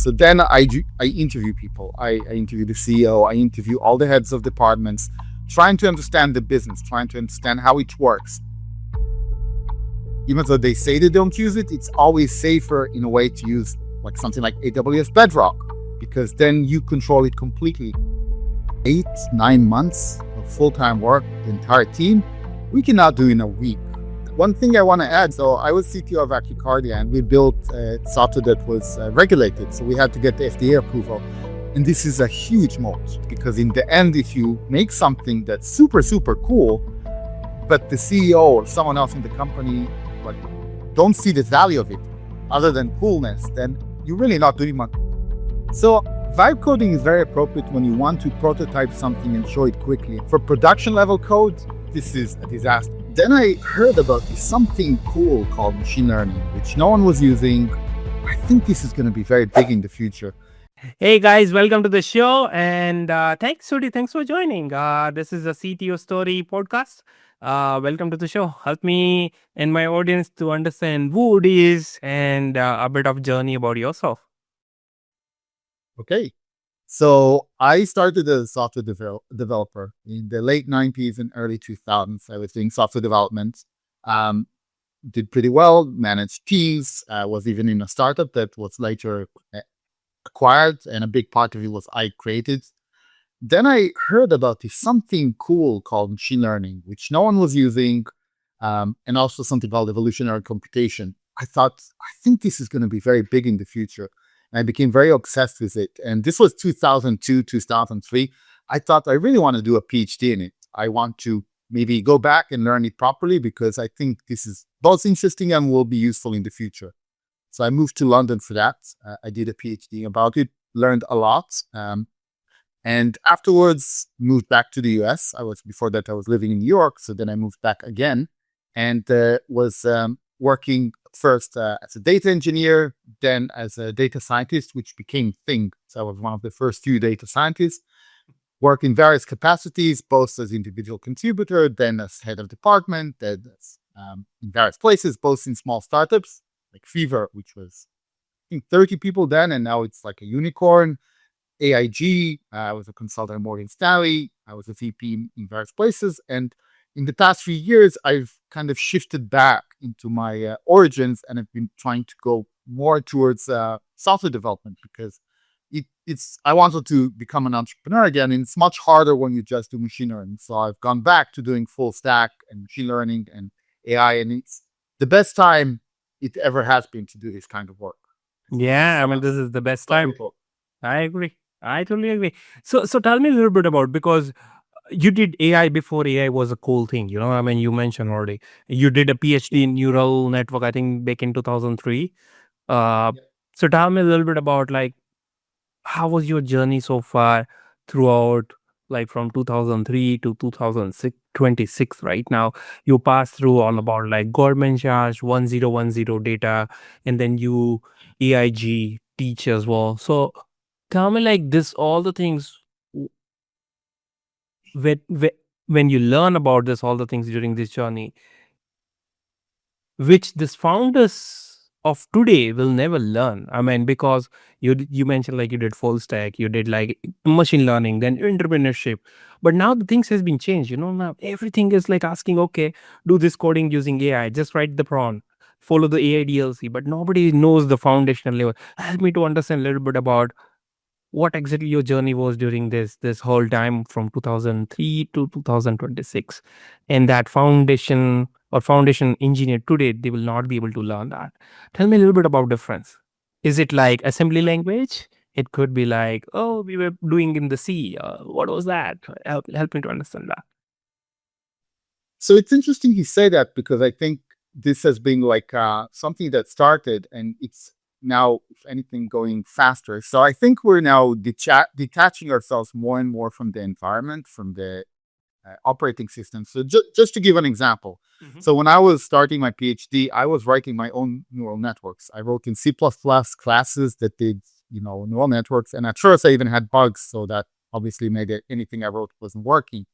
So then I interview people. I interview the CEO. I interview all the heads of departments, trying to understand the business, trying to understand how it works. Even though they say they don't use it, it's always safer in a way to use like something like AWS Bedrock, because then you control it completely. 8-9 months of full-time work, the entire team, we can now do in a week. One thing I want to add, so I was CTO of Acucardia, and we built software that was regulated. So we had to get the FDA approval. And this is a huge moat, because in the end, if you make something that's super, super cool, but the CEO or someone else in the company don't see the value of it other than coolness, then you're really not doing much. So vibe coding is very appropriate when you want to prototype something and show it quickly. For production level code, this is a disaster. Then I heard about something cool called machine learning, which no one was using. I think this is going to be very big in the future. Hey guys, welcome to the show, and thanks Udi, thanks for joining. This is a CTO Story podcast. Welcome to the show. Help me and my audience to understand who Udi is and a bit of journey about yourself. Okay. So I started as a software developer in the late 90s and early 2000s. I was doing software development, did pretty well, managed teams, was even in a startup that was later acquired, and a big part of it was I created. Then I heard about something cool called machine learning, which no one was using, and also something called evolutionary computation. I thought, I think this is going to be very big in the future. And I became very obsessed with it. And this was 2002, 2003. I thought I really want to do a PhD in it. I want to maybe go back and learn it properly, because I think this is both interesting and will be useful in the future. So I moved to London for that. I did a PhD about it, learned a lot. And afterwards moved back to the US. Before that, I was living in New York. So then I moved back again and was working first as a data engineer, then as a data scientist, which became Thing. So I was one of the first few data scientists, work in various capacities, both as individual contributor, then as head of department, then as, in various places, both in small startups, like Fever, which was, I think, 30 people then, and now it's like a unicorn. AIG, I was a consultant at Morgan Stanley. I was a VP in various places. And in the past few years, I've kind of shifted back into my origins, and I've been trying to go more towards software development, because I wanted to become an entrepreneur again, and it's much harder when you just do machine learning. So I've gone back to doing full stack and machine learning and AI, and it's the best time it ever has been to do this kind of work. Yeah, I mean, this is the best time. I agree. I totally agree. So tell me a little bit about, because you did AI before AI was a cool thing, I mean, you mentioned already. You did a PhD in neural network, I think back in 2003. So tell me a little bit about, like, how was your journey so far throughout, like from 2003 to 2026 right now? You passed through all about like government charge, 1010 data, and then you AIG teach as well. So tell me, like, this, all the things, when you learn about this, all the things during this journey, which this founders of today will never learn. I mean, because you mentioned, like, you did full stack, you did like machine learning, then entrepreneurship, but now the things has been changed. Now everything is like asking, okay, do this coding using AI, just write the prompt, follow the AIDLC, but nobody knows the foundational level. Help me to understand a little bit about what exactly your journey was during this whole time from 2003 to 2026, and that foundation or foundation engineer today, they will not be able to learn that. Tell me a little bit about difference. Is it like assembly language? It could be like, oh, we were doing in the C. What was that? Help me to understand that. So it's interesting you say that, because I think this has been like something that started, and it's now, if anything, going faster. So I think we're now detaching ourselves more and more from the environment, from the operating system. So just to give an example. So when I was starting my PhD, I was writing my own neural networks. I wrote in C++ classes that did, neural networks. And at first I even had bugs, so that obviously made it, anything I wrote wasn't working.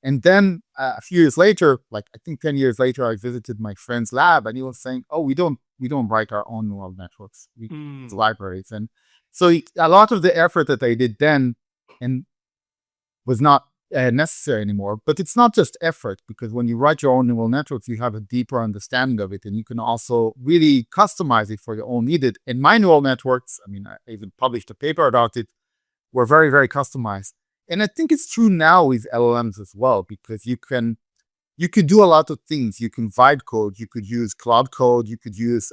And then a few years later, like I think 10 years later, I visited my friend's lab, and he was saying, oh, we don't write our own neural networks. We use libraries. And So a lot of the effort that I did then and was not necessary anymore. But it's not just effort, because when you write your own neural networks, you have a deeper understanding of it, and you can also really customize it for your own needed. And my neural networks, I mean, I even published a paper about it, were very, very customized. And I think it's true now with LLMs as well, because you could do a lot of things. You can vibe code, you could use Cloud Code, you could use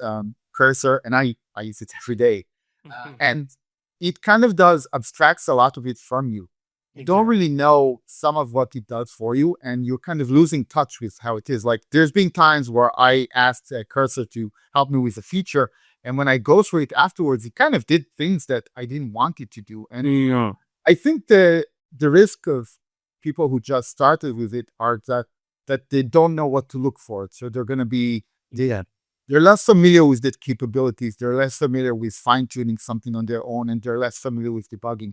Cursor, and I use it every day. And it kind of does abstracts a lot of it from you. You don't really know some of what it does for you, and you're kind of losing touch with how it is. Like, there's been times where I asked Cursor to help me with a feature, and when I go through it afterwards, it kind of did things that I didn't want it to do. And Yeah. I think the risk of people who just started with it are that they don't know what to look for. So they're going to be Yeah. they're less familiar with the capabilities. They're less familiar with fine tuning something on their own, and they're less familiar with debugging.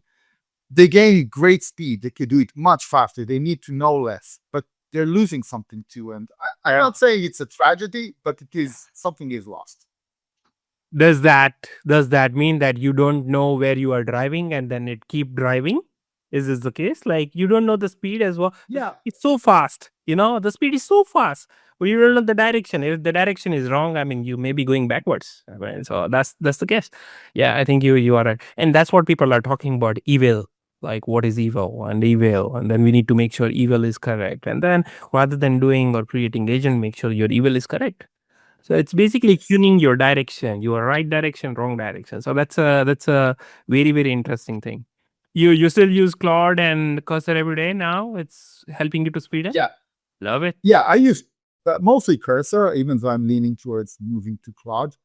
They gain great speed. They can do it much faster. They need to know less, but they're losing something too. And I'm not saying it's a tragedy, but it is something is lost. Does that mean that you don't know where you are driving and then it keep driving? Is this the case? Like, you don't know the speed as well? Yeah. It's so fast. The speed is so fast. But you don't know the direction. If the direction is wrong, I mean, you may be going backwards. I mean, so that's the case. Yeah, I think you are right. And that's what people are talking about, evil. Like, what is evil and evil? And then we need to make sure evil is correct. And then rather than doing or creating agent, make sure your evil is correct. So it's basically tuning your direction, your right direction, wrong direction. So that's a very, very interesting thing. You still use Claude and Cursor every day now? It's helping you to speed up? Yeah. Love it. Yeah. I use mostly Cursor, even though I'm leaning towards moving to Claude.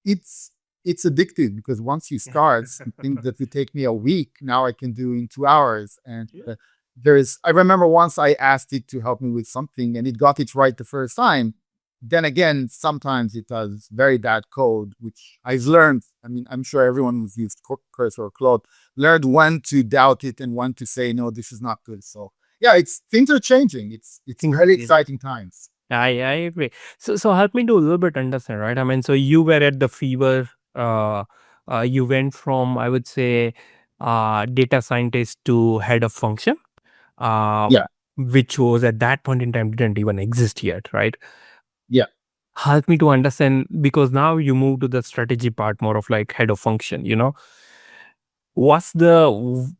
It's it's addictive, because once you start, things that would take me a week, now I can do in 2 hours. And I remember once I asked it to help me with something, and it got it right the first time. Then again, sometimes it does very bad code, which I've learned. I mean, I'm sure everyone who's used Cursor or Claude learned when to doubt it and when to say, no, this is not good. So yeah, things are changing. It's really exciting times. I agree. So help me to a little bit understand, right? I mean, so you were at the fever. You went from, I would say, data scientist to head of function, uh, Yeah. which was at that point in time didn't even exist yet, right? Yeah. Help me to understand, because now you move to the strategy part more of like head of function. What's the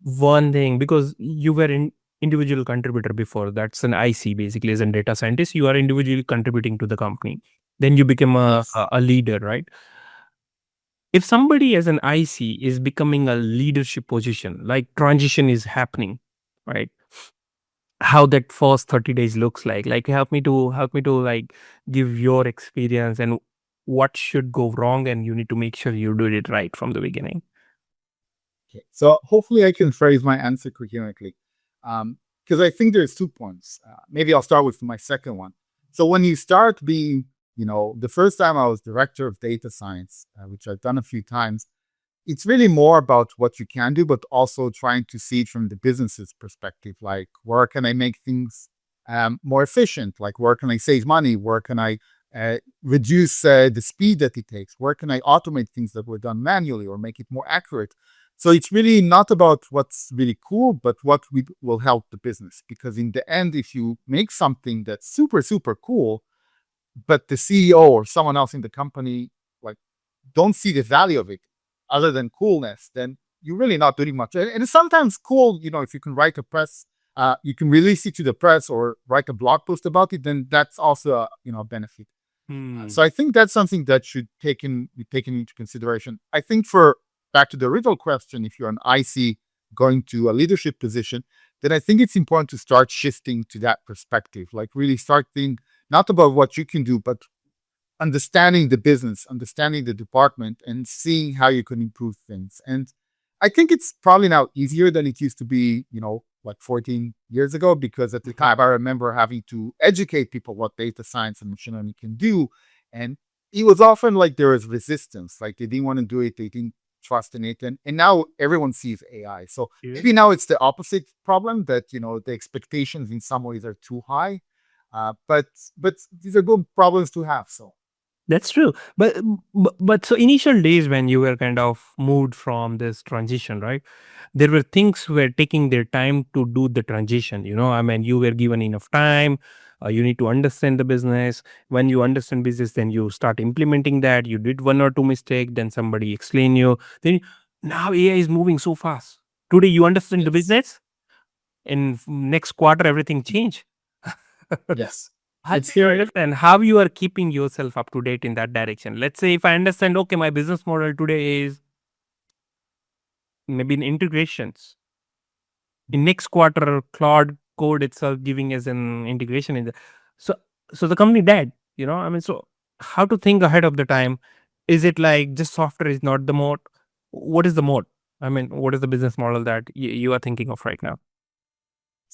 one thing, because you were in individual contributor before, that's an IC basically. As a data scientist, you are individually contributing to the company, then you become Yes. a leader, right? If somebody as an IC is becoming a leadership position, like transition is happening, right? How that first 30 days looks like help me to like give your experience, and what should go wrong, and you need to make sure you did it right from the beginning. Okay. So hopefully I can phrase my answer coherently, because I think there's 2 points. Maybe I'll start with my second one. So when you start being, the first time I was director of data science, which I've done a few times, it's really more about what you can do, but also trying to see it from the business's perspective. Like, where can I make things more efficient? Like, where can I save money? Where can I reduce the speed that it takes? Where can I automate things that were done manually or make it more accurate? So it's really not about what's really cool, but what will help the business. Because in the end, if you make something that's super, super cool, but the CEO or someone else in the company like don't see the value of it other than coolness, then you're really not doing much. And it's sometimes cool, if you can write a press, you can release it to the press or write a blog post about it, then that's also a benefit. So I think that's something that should be taken into consideration. I think back to the original question, if you're an IC going to a leadership position, then I think it's important to start shifting to that perspective. Like, really start thinking not about what you can do, but understanding the business, understanding the department, and seeing how you can improve things. And I think it's probably now easier than it used to be, like 14 years ago, because at the time I remember having to educate people what data science and machine learning can do. And it was often like there was resistance, like they didn't want to do it, they didn't trust in it. And now everyone sees AI. So maybe now it's the opposite problem, that, the expectations in some ways are too high. But these are good problems to have. So That's true. But so initial days when you were kind of moved from this transition, right? There were things were taking their time to do the transition. I mean, you were given enough time. You need to understand the business. When you understand business, then you start implementing that. You did one or two mistake, then somebody explain you. Then now AI is moving so fast. Today you understand the Yes. business. In next quarter, everything change. Yes. I It's think you very, understand how you are keeping yourself up to date in that direction. Let's say if I understand, okay, my business model today is maybe in integrations. In next quarter, Claude code itself giving as an integration in the so so the company dead. I mean, so how to think ahead of the time? Is it like just software is not the mode? What is the mode? I mean, what is the business model that you are thinking of right now?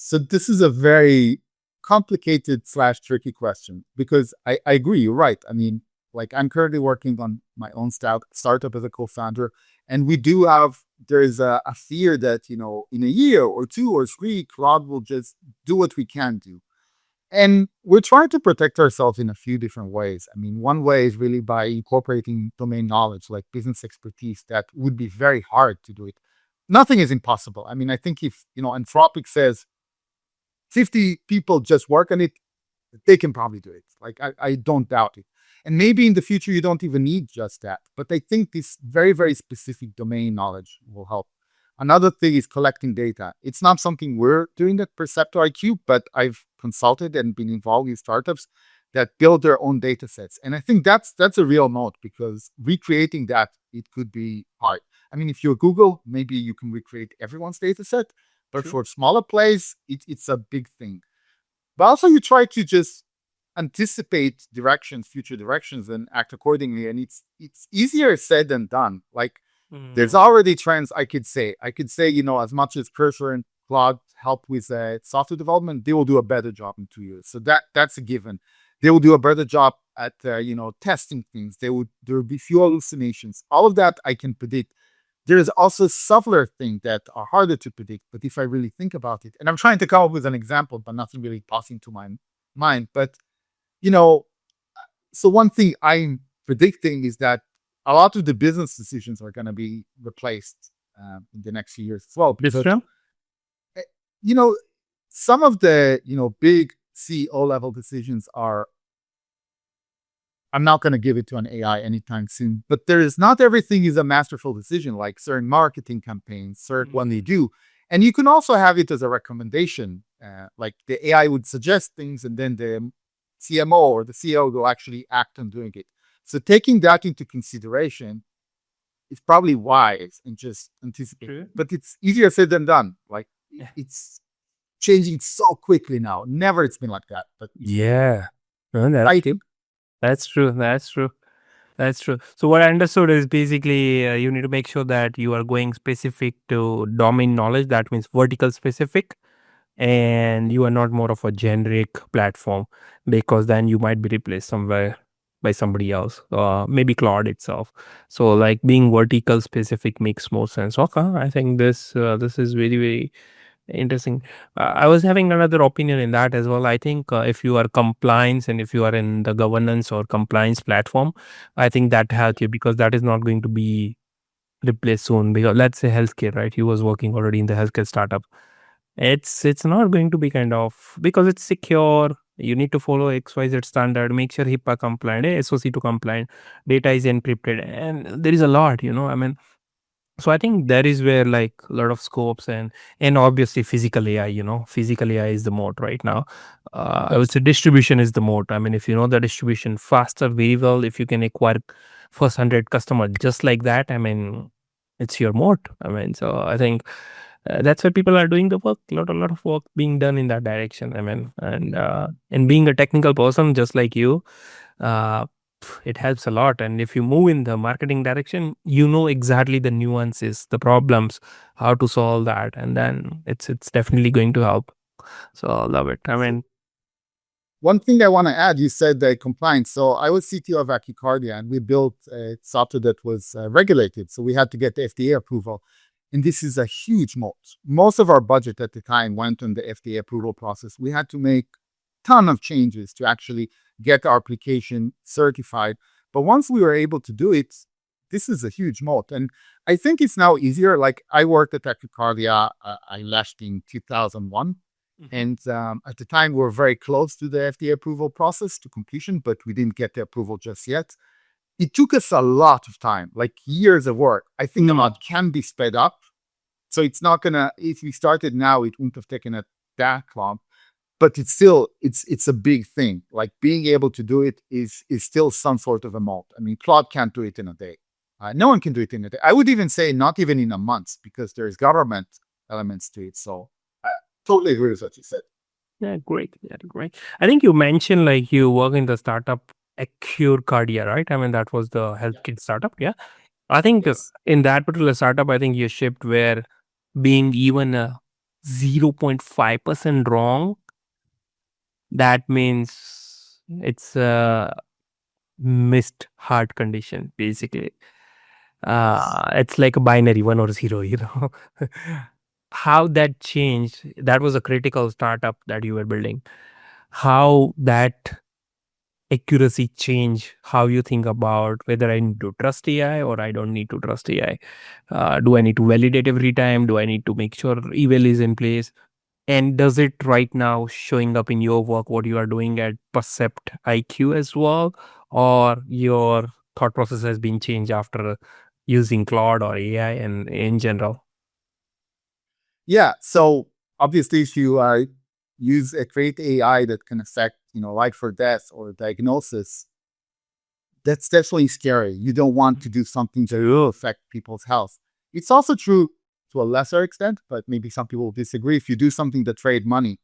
so this is a very complicated slash tricky question because I agree, you're right. I mean, like I'm currently working on my own startup as a co-founder, and we do have there is a fear that in a year or two or three, Claude will just do what we can do. And we're trying to protect ourselves in a few different ways. I mean, one way is really by incorporating domain knowledge, like business expertise, that would be very hard to do it. Nothing is impossible. I mean, I think if, Anthropic says 50 people just work on it, they can probably do it. Like, I don't doubt it. And maybe in the future, you don't even need just that. But I think this very, very specific domain knowledge will help. Another thing is collecting data. It's not something we're doing at Perceptor IQ, but I've consulted and been involved with startups that build their own data sets. And I think that's a real note because recreating that, it could be hard. I mean, if you're Google, maybe you can recreate everyone's data set, but True. for smaller plays, it's a big thing. But also you try to just anticipate future directions, and act accordingly. And it's easier said than done. Like there's Mm. already trends. I could say, as much as Cursor and Claude help with software development, they will do a better job in 2 years. So that's a given. They will do a better job at testing things. There will be few hallucinations. All of that I can predict. There is also subtler things that are harder to predict. But if I really think about it, and I'm trying to come up with an example, but nothing really passing to my mind. But you know, so one thing I'm predicting is that a lot of the business decisions are going to be replaced in the next few years as well. This Because true? eh, you know, some of the big CEO level decisions are. I'm not going to give it to an AI anytime soon. But there is not everything is a masterful decision, like certain marketing campaigns, certain when they Mm. do. And you can also have it as a recommendation, like the AI would suggest things, and then the CMO or the CEO will actually act on doing it. So taking that into consideration is probably wise and just anticipate. True. But it's easier said than done. Like it's changing so quickly now. Never it's been like that. But Yeah. No, I that's true. That's true. That's true. So what I understood is basically you need to make sure that you are going specific to domain knowledge. That means vertical specific, and you are not more of a generic platform because then you might be replaced somewhere by somebody else, maybe Claude itself. So like being vertical specific makes more sense. Okay, I think this is very very interesting. I was having another opinion in that as well. I think if you are compliance and if you are in the governance or compliance platform, I think that helps you because that is not going to be replaced soon. Because let's say healthcare, right? He was working already in the healthcare startup. It's not going to be kind of because it's secure. You need to follow XYZ standard, make sure HIPAA compliant, SOC2 compliant, data is encrypted, and there is a lot. I mean, so I think that is where like a lot of scopes and obviously physical AI, physical AI is the mode right now. I would yes. say distribution is the mode. I mean, if you know the distribution faster very well, if you can acquire first 100 customers just like that, I mean, it's your mode. I mean, so I think that's where people are doing the work. A lot of work being done in that direction. I mean, and being a technical person just like you, uh, it helps a lot. And if you move in the marketing direction, you know exactly the nuances, the problems, how to solve that, and then it's definitely going to help. So I love it. I So mean, one thing I want to add, you said the compliance. So I was CTO of Acucardia, and we built a software that was regulated. So we had to get the FDA approval. And this is a huge moat. Most of our budget at the time went on the FDA approval process. We had to make a ton of changes to actually get our application certified. But once we were able to do it, this is a huge moat. And I think it's now easier. Like I worked at Equicardia. I left in 2001. And at the time, we were very close to the FDA approval process to completion, but we didn't get the approval just yet. It took us a lot of time, like years of work. I think the mod can be sped up. So it's not gonna, if we started now, it wouldn't have taken it that long. But it's still, it's a big thing. Like being able to do it is still some sort of a moat. I mean, Claude can't do it in a day. No one can do it in a day. I would even say not even in a month, because there's government elements to it. So I totally agree with what you said. Yeah, great. Yeah, great. I think you mentioned like you work in the startup Cardia, right? I mean, that was the healthcare startup. Yeah. I think Yes. in that particular startup, I think you shipped where being even a 0.5% wrong, that means it's a missed heart condition, basically. Yes. It's like a binary 1 or 0, How that changed, that was a critical startup that you were building. How that accuracy change how you think about whether I need to trust AI or I don't need to trust AI. Do I need to validate every time? Do I need to make sure eval is in place? And does it right now showing up in your work, what you are doing at Percept IQ as well? Or your thought process has been changed after using Claude or AI and in general? Yeah. So obviously, if you use a great AI that can affect, life or death or diagnosis, that's definitely scary. You don't want to do something that will affect people's health. It's also true to a lesser extent, but maybe some people will disagree. If you do something that trade money,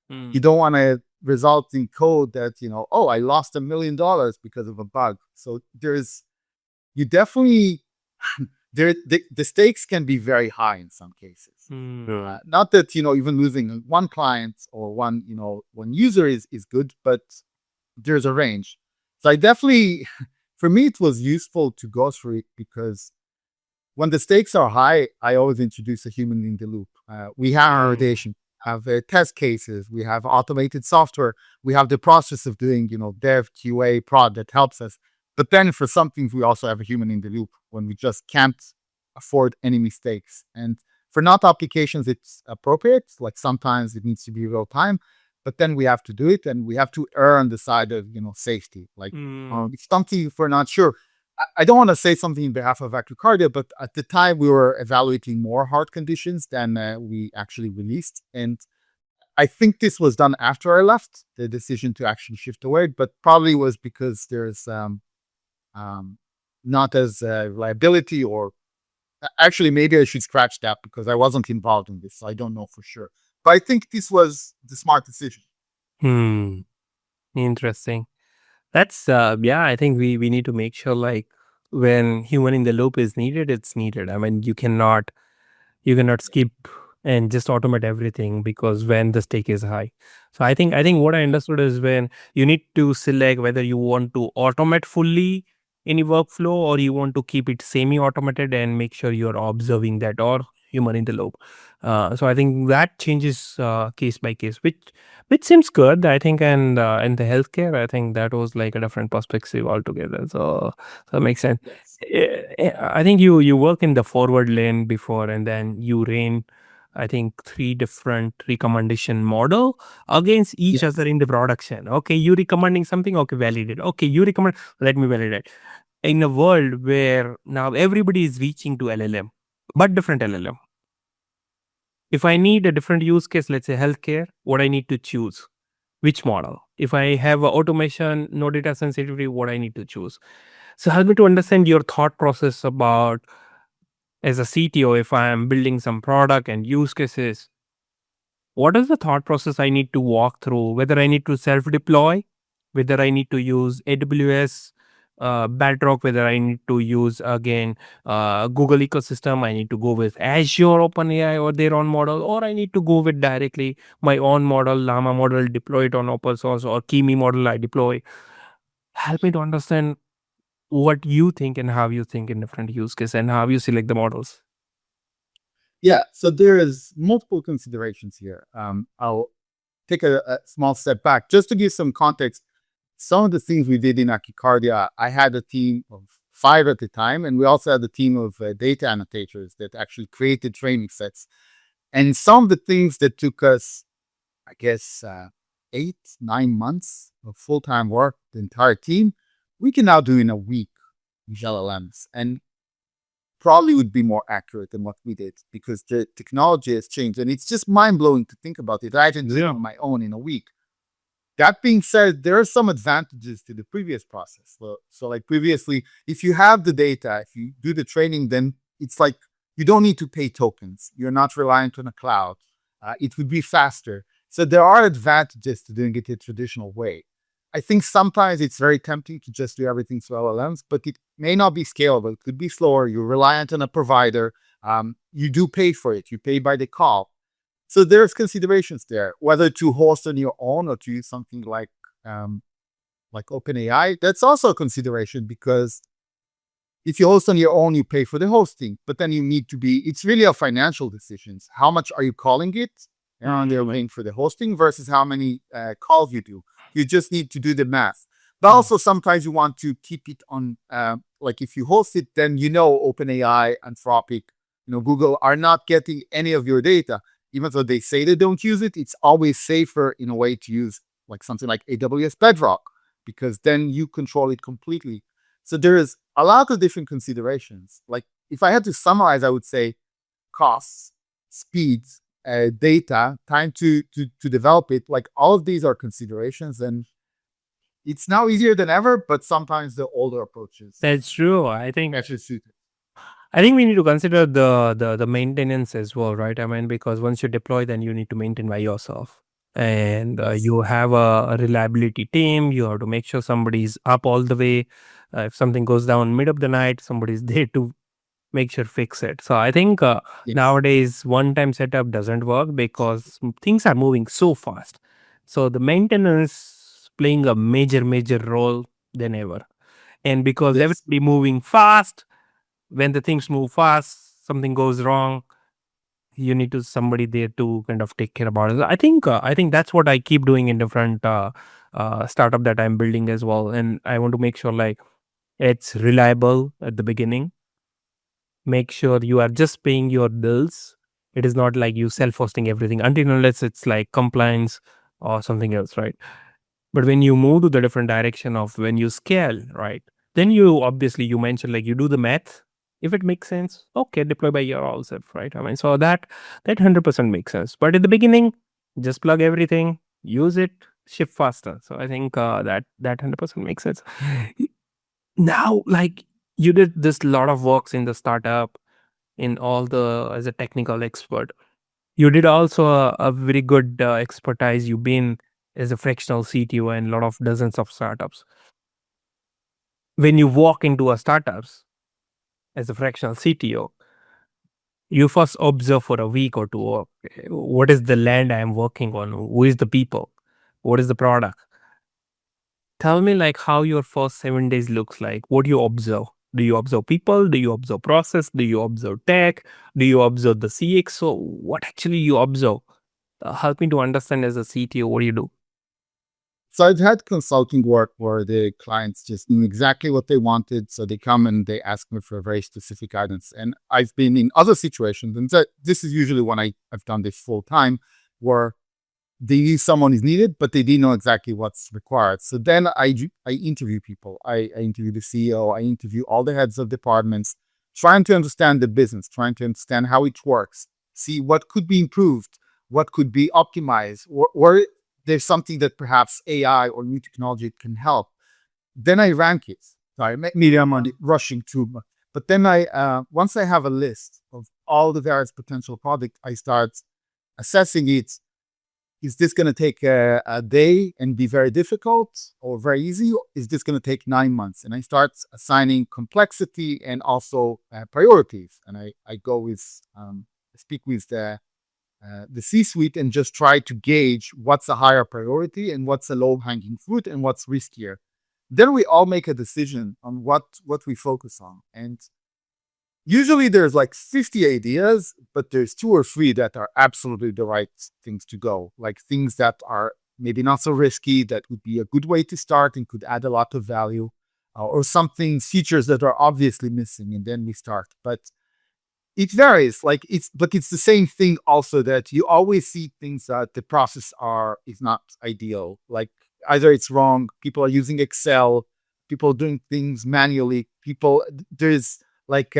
you don't want to result in code that, oh, I lost $1 million because of a bug. So you definitely, the stakes can be very high in some cases. Not that, even losing one client or one user is good, but there's a range. So I definitely, for me, it was useful to go through it because when the stakes are high, I always introduce a human in the loop. We have validation, have test cases, we have automated software, we have the process of doing, dev, QA, prod that helps us. But then for some things, we also have a human in the loop when we just can't afford any mistakes. And for not applications, it's appropriate. Like sometimes it needs to be real time, but then we have to do it and we have to err on the side of, safety. Like it's something if we're not sure. I don't want to say something in behalf of Acrocardia, but at the time we were evaluating more heart conditions than we actually released. And I think this was done after I left, the decision to actually shift away, but probably was because there's not as reliability or actually maybe I should scratch that because I wasn't involved in this. So I don't know for sure. But I think this was the smart decision. Interesting. That's yeah, I think we need to make sure like when human in the loop is needed, it's needed. I mean, you cannot skip and just automate everything because when the stake is high. So I think what I understood is when you need to select whether you want to automate fully any workflow or you want to keep it semi-automated and make sure you're observing that or human in the loop. So I think that changes case by case, which seems good. I think and in the healthcare, I think that was like a different perspective altogether. So it makes sense. Yes. I think you work in the forward lane before, and then you ran, I think, 3 different recommendation model against each Yes. other in the production. Okay, you recommending something. Okay, validate. Okay, you recommend. Let me validate. In a world where now everybody is reaching to LLM, but different LLM. If I need a different use case, let's say healthcare, what I need to choose, which model. If I have a automation, no data sensitivity, what I need to choose. So help me to understand your thought process about as a CTO, if I am building some product and use cases, what is the thought process I need to walk through? Whether I need to self deploy, whether I need to use AWS, Bedrock, whether I need to use again Google ecosystem, I need to go with Azure OpenAI or their own model, or I need to go with directly my own model, Llama model, deploy it on open source, or Kimi model I deploy. Help me to understand what you think and how you think in different use cases and how you select the models. Yeah. So there is multiple considerations here. I'll take a small step back just to give some context. some of the things we did in Akicardia, I had a team of 5 at the time, and we also had a team of data annotators that actually created training sets. And some of the things that took us, I guess, 8, 9 months of full-time work, the entire team, we can now do in a week with LLMs, and probably would be more accurate than what we did because the technology has changed, and it's just mind-blowing to think about it. I did it on my own in a week. That being said, there are some advantages to the previous process. So like previously, if you have the data, if you do the training, then it's like you don't need to pay tokens. You're not reliant on a cloud. It would be faster. So there are advantages to doing it the traditional way. I think sometimes it's very tempting to just do everything through LLMs, but it may not be scalable. It could be slower. You're reliant on a provider. You do pay for it. You pay by the call. So there's considerations there, whether to host on your own or to use something like OpenAI. That's also a consideration because if you host on your own, you pay for the hosting, but then you need to be, it's really a financial decisions. How much are you calling it? And they're paying for the hosting versus how many calls you do. You just need to do the math. But also sometimes you want to keep it on, like if you host it, then OpenAI, Anthropic, Google are not getting any of your data. Even though they say they don't use it, it's always safer in a way to use like something like AWS Bedrock, because then you control it completely. So there is a lot of different considerations. Like if I had to summarize, I would say costs, speeds, data, time to develop it. Like all of these are considerations, and it's now easier than ever, but sometimes the older approaches That's true. I think actually suit it. I think we need to consider the maintenance as well, right? I mean, because once you deploy, then you need to maintain by yourself, and Yes. you have a reliability team. You have to make sure somebody's up all the way. If something goes down mid of the night, somebody's there to make sure fix it. So I think Yes. nowadays one-time setup doesn't work because things are moving so fast. So the maintenance playing a major role than ever, and because Yes. everybody moving fast, when the things move fast, something goes wrong, you need to somebody there to kind of take care about it. I think that's what I keep doing in different startup that I'm building as well, and I want to make sure like it's reliable at the beginning. Make sure you are just paying your bills. It is not like you self-hosting everything until unless it's like compliance or something else, right? But when you move to the different direction of when you scale, right? Then you obviously you mentioned like you do the math. If it makes sense, okay, deploy by yourself, right? I mean, so that 100% makes sense. But at the beginning, just plug everything, use it, ship faster. So I think that 100% makes sense. Now, like you did this lot of works in the startup, in all the as a technical expert. You did also a very good expertise. You've been as a fractional CTO and a lot of dozens of startups. When you walk into a startups as a fractional CTO, you first observe for a week or two. Okay, what is the land I am working on? Who is the people? What is the product? Tell me like how your first 7 days looks like. What do you observe? Do you observe people? Do you observe process? Do you observe tech? Do you observe the CX? So what actually you observe? Help me to understand as a CTO what do you do. So I've had consulting work where the clients just knew exactly what they wanted. So they come and they ask me for a very specific guidance. And I've been in other situations, and this is usually when I've done this full time, where they knew someone is needed, but they didn't know exactly what's required. So then I interview people. I interview the CEO. I interview all the heads of departments, trying to understand the business, trying to understand how it works, see what could be improved, what could be optimized, where there's something that perhaps AI or new technology can help. Then I rank it. Sorry, maybe I'm rushing too much. But then once I have a list of all the various potential products, I start assessing it. Is this going to take a day and be very difficult or very easy? Or is this going to take 9 months? And I start assigning complexity and also priorities. And I go with, speak with the C-suite and just try to gauge what's a higher priority and what's a low-hanging fruit and what's riskier. Then we all make a decision on what we focus on. And usually there's like 50 ideas, but there's 2 or 3 that are absolutely the right things to go, like things that are maybe not so risky, that would be a good way to start and could add a lot of value, or something, features that are obviously missing, and then we start. But it varies. But it's the same thing also, that you always see things that the process is not ideal. Like either it's wrong, people are using Excel, people are doing things manually, there's like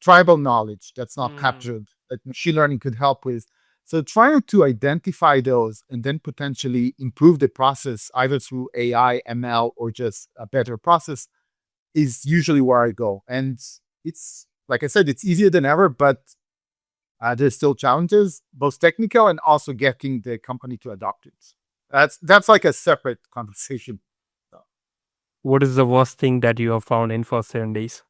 tribal knowledge that's not captured, that machine learning could help with. So trying to identify those and then potentially improve the process either through AI, ML, or just a better process is usually where I go. And it's, like I said, it's easier than ever, but there's still challenges, both technical and also getting the company to adopt it. That's like a separate conversation. What is the worst thing that you have found in first 7 days?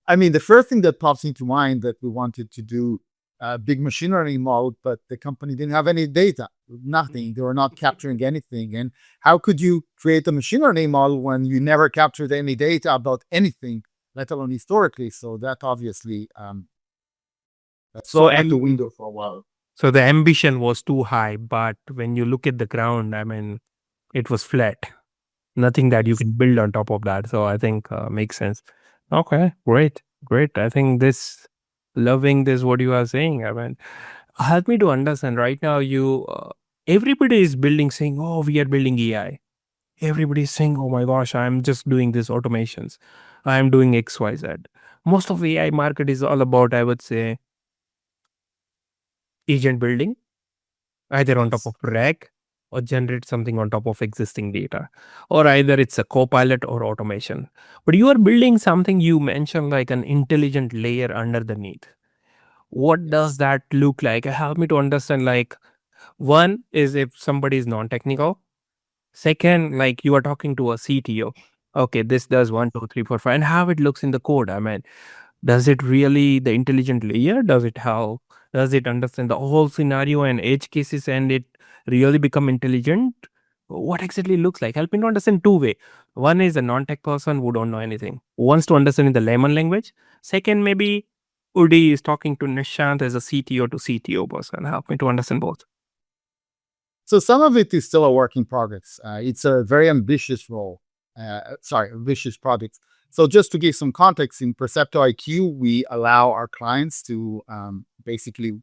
I mean, the first thing that pops into mind, that we wanted to do a big machine learning model, but the company didn't have any data, nothing. They were not capturing anything. And how could you create a machine learning model when you never captured any data about anything, let alone historically? So that obviously that's So out the window for a while. So the ambition was too high, but when you look at the ground, I mean, it was flat. Nothing that you can build on top of that. So I think makes sense. Okay, great. I think loving this, what you are saying. I mean, help me to understand right now. Everybody is building, saying, oh, we are building AI. Everybody is saying, oh my gosh, I'm just doing this automations. I'm doing X, Y, Z. Most of the AI market is all about, I would say, agent building, either on top of RAG or generate something on top of existing data, or either it's a copilot or automation. But you are building something, you mentioned, like an intelligent layer underneath. What does that look like? Help me to understand. Like, one is if somebody is non-technical. Second, like you are talking to a CTO. Okay, this does 1, 2, 3, 4, 5, and how it looks in the code. I mean, does it really the intelligent layer? Does it help? Does it understand the whole scenario and edge cases and it really become intelligent? What exactly looks like? Help me to understand two way. One is a non-tech person who don't know anything, who wants to understand in the layman language. Second, maybe Udi is talking to Nishant as a CTO to CTO person. Help me to understand both. So some of it is still a work in progress. It's a very ambitious ambitious project. So just to give some context, in Percepto IQ, we allow our clients to basically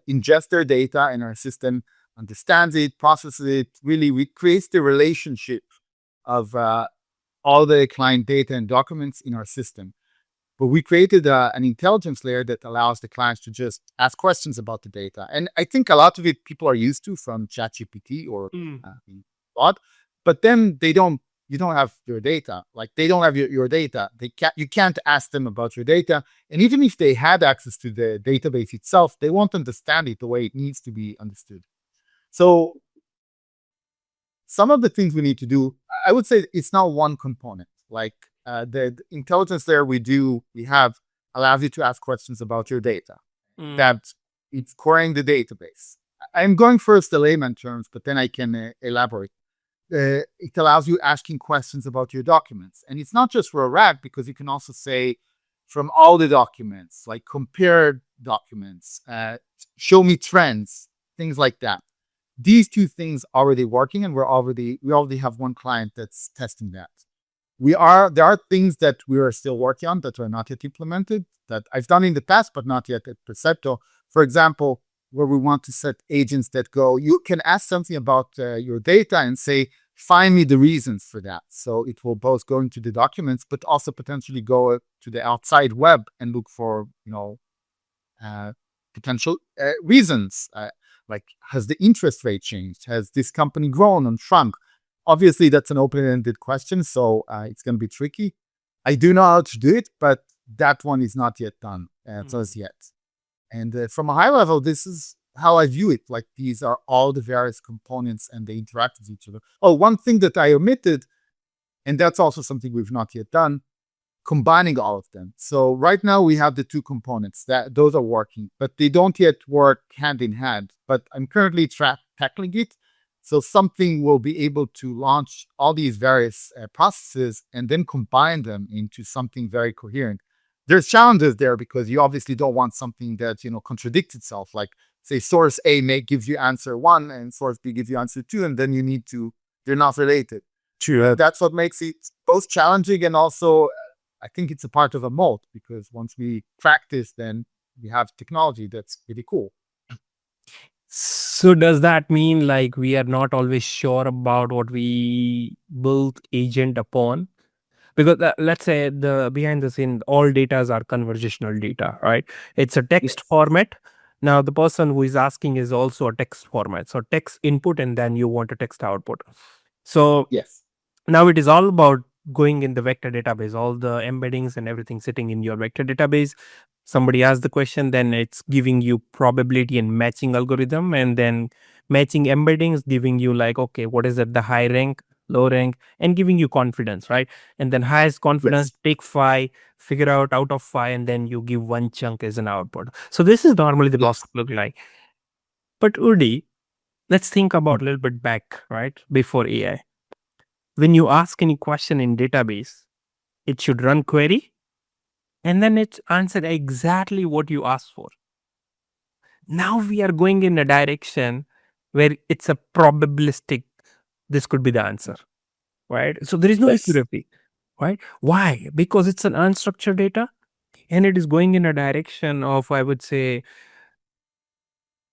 ingest their data, and our system understands it, processes it, really creates the relationship of all the client data and documents in our system. But we created an intelligence layer that allows the clients to just ask questions about the data. And I think a lot of it people are used to from ChatGPT or Bot, but then you don't have your data. Like they don't have your data. You can't ask them about your data. And even if they had access to the database itself, they won't understand it the way it needs to be understood. So some of the things we need to do, I would say it's not one component. Like the intelligence layer we have allows you to ask questions about your data. That it's querying the database. I'm going first the layman terms, but then I can elaborate. It allows you asking questions about your documents. And it's not just for a RAG, because you can also say from all the documents, like compare documents, show me trends, things like that. These two things are already working, and we already have one client that's testing that. There are things that we are still working on that are not yet implemented, that I've done in the past, but not yet at Percepto. For example, where we want to set agents that you can ask something about your data and say, find me the reasons for that. So it will both go into the documents, but also potentially go to the outside web and look for, potential reasons. Like, has the interest rate changed? Has this company grown and shrunk? Obviously, that's an open-ended question, so it's going to be tricky. I do know how to do it, but that one is not yet done as yet. And from a high level, this is how I view it. Like, these are all the various components and they interact with each other. Oh, one thing that I omitted, and that's also something we've not yet done, combining all of them. So right now we have the two components those are working, but they don't yet work hand in hand. But I'm currently tackling it. So something will be able to launch all these various processes and then combine them into something very coherent. There's challenges there because you obviously don't want something that, contradicts itself. Like say source A may gives you answer 1 and source B gives you answer 2, and then they're not related. True. That's what makes it both challenging and also, I think it's a part of a mold, because once we practice, then we have technology that's pretty cool. So does that mean like we are not always sure about what we built agent upon? Because let's say the behind the scene, all datas are conversational data, right? It's a text Yes. format. Now the person who is asking is also a text format. So text input and then you want a text output. So Yes. now it is all about going in the vector database, all the embeddings and everything sitting in your vector database. Somebody asks the question, then it's giving you probability and matching algorithm, and then matching embeddings giving you like, okay, what is at the high rank, low rank, and giving you confidence, right? And then highest confidence, Yes. take 5, figure out of 5, and then you give one chunk as an output. So this is normally the Yes. process look like. But Udi, let's think about a little bit back, right? Before AI. When you ask any question in database, it should run query and then it's answer exactly what you asked for. Now we are going in a direction where it's a probabilistic, this could be the answer, right? So there is no Yes. accuracy, right? Why? Because it's an unstructured data and it is going in a direction of, I would say,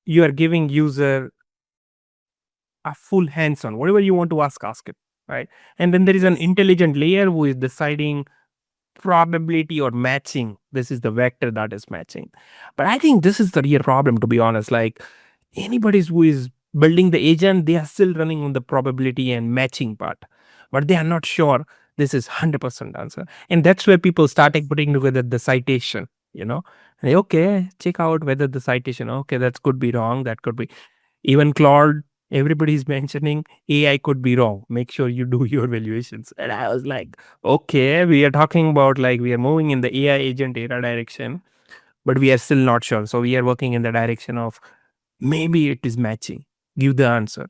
you are giving user a full hands-on, whatever you want to ask it, right? And then there is an Yes. intelligent layer who is deciding probability or matching. This is the vector that is matching. But I think this is the real problem, to be honest. Like anybody who is building the agent, they are still running on the probability and matching part, but they are not sure this is 100% answer. And that's where people started putting together the citation, you know. Hey, okay, check out whether the citation, okay, that could be wrong, that could be even Claude. Everybody's mentioning AI could be wrong. Make sure you do your evaluations. And I was like, okay, we are talking about like we are moving in the AI agent era direction, but we are still not sure. So we are working in the direction of maybe it is matching. Give the answer.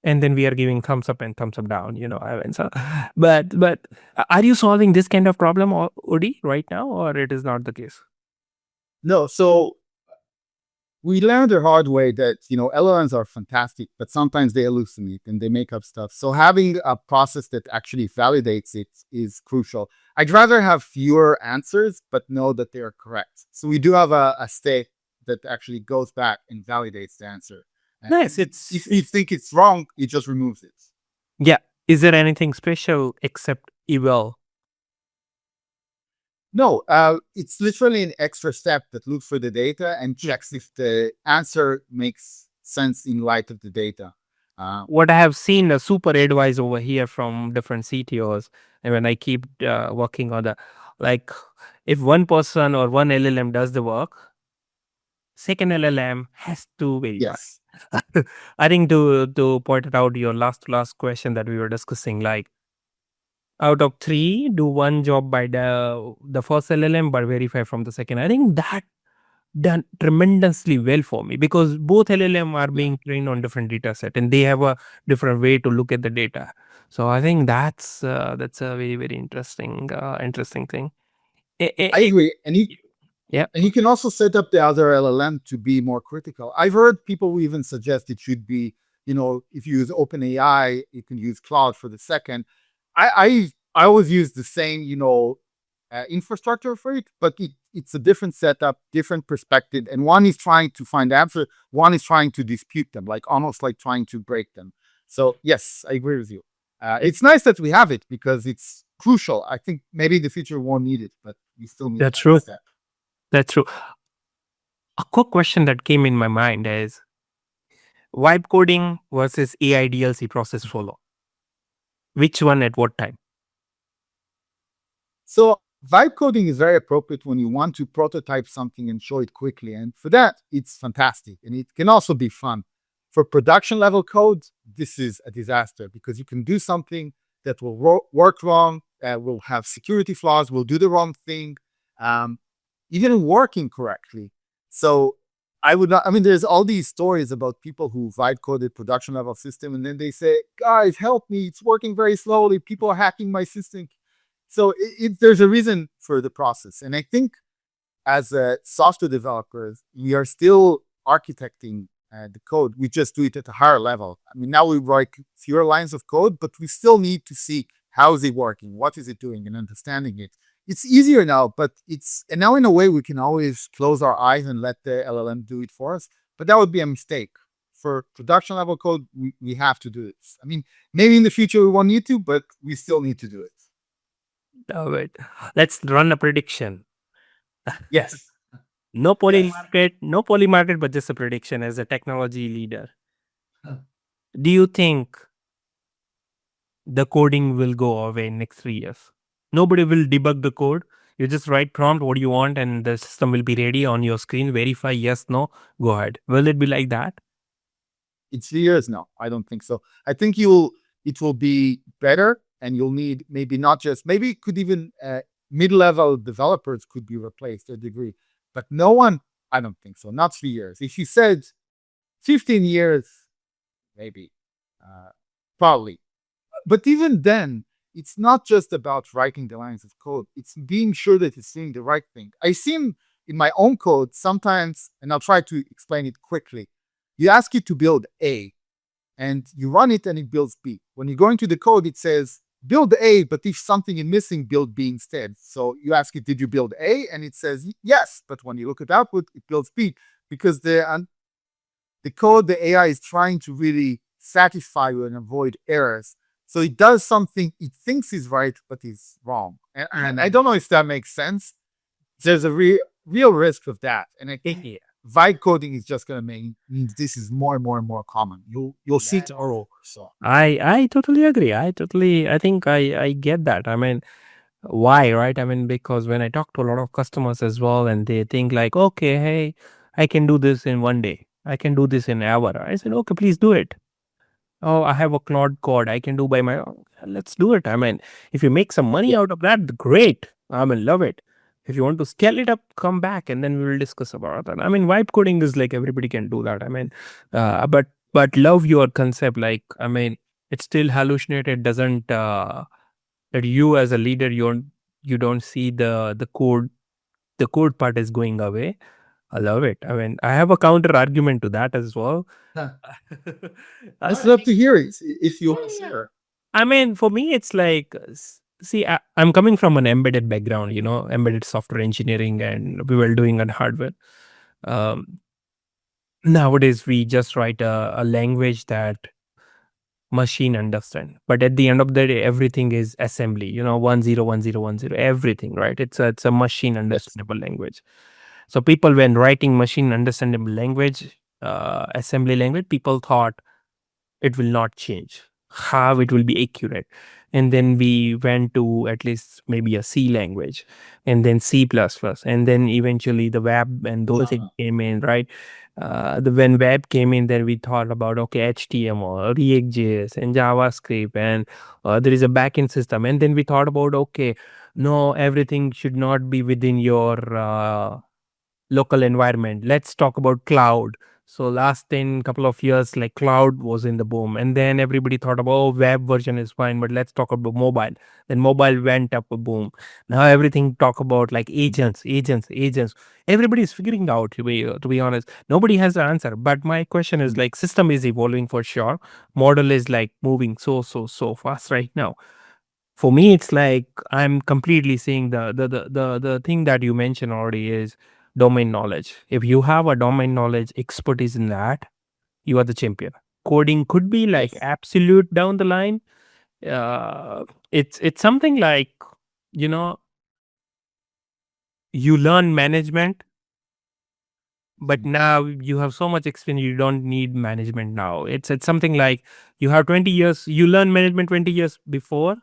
And then we are giving thumbs up and thumbs up down, you know. I mean, so, but are you solving this kind of problem, Udi, right now, or it is not the case? No. So we learned the hard way that, LLMs are fantastic, but sometimes they hallucinate and they make up stuff. So having a process that actually validates it is crucial. I'd rather have fewer answers, but know that they are correct. So we do have a state that actually goes back and validates the answer. Nice. And It's if you think it's wrong, it just removes it. yeah. Is there anything special except eval? No, it's literally an extra step that looks for the data and checks if the answer makes sense in light of the data. What I have seen a super advice over here from different CTOs, and when I keep working on the like, if one person or one LLM does the work, second LLM has to verify. Yes. I think to point it out your last question that we were discussing, like out of 3, do one job by the first LLM, but verify from the second. I think that done tremendously well for me because both LLM are Yeah. being trained on different data set and they have a different way to look at the data. So I think that's a very interesting thing. I agree. And Yeah. you can also set up the other LLM to be more critical. I've heard people who even suggest it should be, if you use OpenAI, you can use Cloud for the second. I always use the same, infrastructure for it, but it's a different setup, different perspective, and one is trying to find answer, one is trying to dispute them, like almost like trying to break them. So yes, I agree with you. It's nice that we have it because it's crucial. I think maybe the future won't need it, but we still need That's that true. step. That's true. A quick question that came in my mind is vibe coding versus AIDLC process flow. Which one at what time? So vibe coding is very appropriate when you want to prototype something and show it quickly. And for that, it's fantastic. And it can also be fun. For production level code, this is a disaster because you can do something that will work wrong, will have security flaws, will do the wrong thing, even working correctly. So I would not, I mean, there's all these stories about people who vibe coded production level system and then they say, guys, help me. It's working very slowly. People are hacking my system. So there's a reason for the process. And I think as software developers, we are still architecting the code. We just do it at a higher level. I mean, now we write fewer lines of code, but we still need to see how is it working, what is it doing, and understanding it. It's easier now, but and now in a way we can always close our eyes and let the LLM do it for us. But that would be a mistake. For production level code, we have to do this. I mean, maybe in the future we won't need to, but we still need to do it. Wait. Let's run a prediction. Yes. No poly market, but just a prediction as a technology leader. Do you think the coding will go away in next 3 years? Nobody will debug the code. You just write prompt what you want and the system will be ready on your screen. Verify yes, no, go ahead. Will it be like that? In 3 years? No, I don't think so. I think it will be better, and you'll need maybe not just, maybe it could even mid-level developers could be replaced to a degree, but no one, I don't think so. Not 3 years. If you said 15 years, maybe, probably. But even then, it's not just about writing the lines of code. It's being sure that it's doing the right thing. I seem in my own code sometimes, and I'll try to explain it quickly. You ask it to build A, and you run it and it builds B. When you go into the code, it says build A, but if something is missing, build B instead. So you ask it, did you build A? And it says yes. But when you look at output, it builds B, because the code, the AI is trying to really satisfy you and avoid errors. So it does something it thinks is right, but is wrong. And I don't know if that makes sense. There's a real risk of that. And I think vibe coding is just going to mean this is more and more and more common. You'll see it all over. So I totally agree. I think I get that. I mean, why, right? I mean, because when I talk to a lot of customers as well, and they think like, okay, hey, I can do this in 1 day. I can do this in an hour. I said, okay, please do it. Oh, I have a Claude code I can do by my own. Let's do it. I mean, if you make some money out of that, great. I mean, love it. If you want to scale it up, come back and then we will discuss about that. I mean, vibe coding is like everybody can do that. I mean, but love your concept. Like, I mean, it's still hallucinated. Doesn't that you as a leader, you don't see the code. The code part is going away. I love it. I mean, I have a counter argument to that as well. I'd love to hear it if you want to share. I mean, for me, it's like, see, I'm coming from an embedded background, embedded software engineering, and we were doing on hardware. Nowadays, we just write a language that machine understand. But at the end of the day, everything is assembly, 101010, everything, right? It's a machine understandable language. So people, when writing machine understandable language, assembly language, people thought it will not change, how it will be accurate. And then we went to at least maybe a C language, and then C++, and then eventually the web and those things came in, right? When web came in, then we thought about, okay, HTML, React.js, and JavaScript, and there is a backend system. And then we thought about, okay, no, everything should not be within your local environment. Let's talk about cloud. So last 10 couple of years, like cloud was in the boom, and then everybody thought about, oh, web version is fine, but let's talk about mobile. Then mobile went up a boom. Now everything talk about like agents. Everybody is figuring out, to be honest. Nobody has the answer. But my question is, like, system is evolving for sure. Model is like moving so fast right now. For me, it's like I'm completely seeing the thing that you mentioned already is domain knowledge. If you have a domain knowledge expertise in that, you are the champion. Coding could be like absolute down the line. It's something like, you know you learn management, but now you have so much experience, you don't need management now. It's something like you have 20 years, you learn management 20 years before.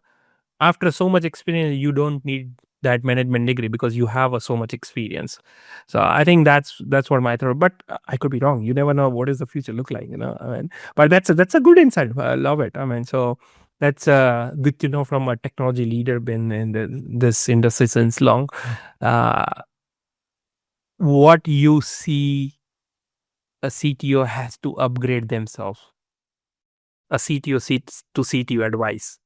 After so much experience, you don't need that management degree because you have so much experience. So I think that's what my thought. But I could be wrong. You never know what does the future look like. I mean, but that's a good insight. I love it. I mean, so that's good to know from a technology leader been in this industry since long. What you see a CTO has to upgrade themselves. A CTO seats to CTO advice.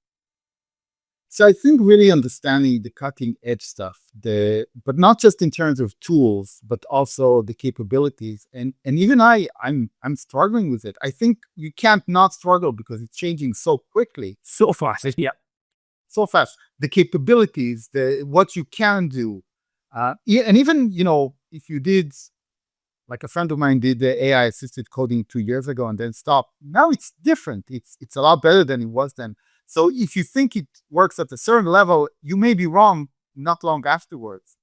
So I think really understanding the cutting edge stuff, but not just in terms of tools, but also the capabilities. And even I'm struggling with it. I think you can't not struggle because it's changing so quickly, So fast. Yeah. so fast. The capabilities, the what you can do, and even if you did, like a friend of mine did the AI assisted coding 2 years ago and then stopped. Now it's different. It's a lot better than it was then. So if you think it works at a certain level, you may be wrong not long afterwards.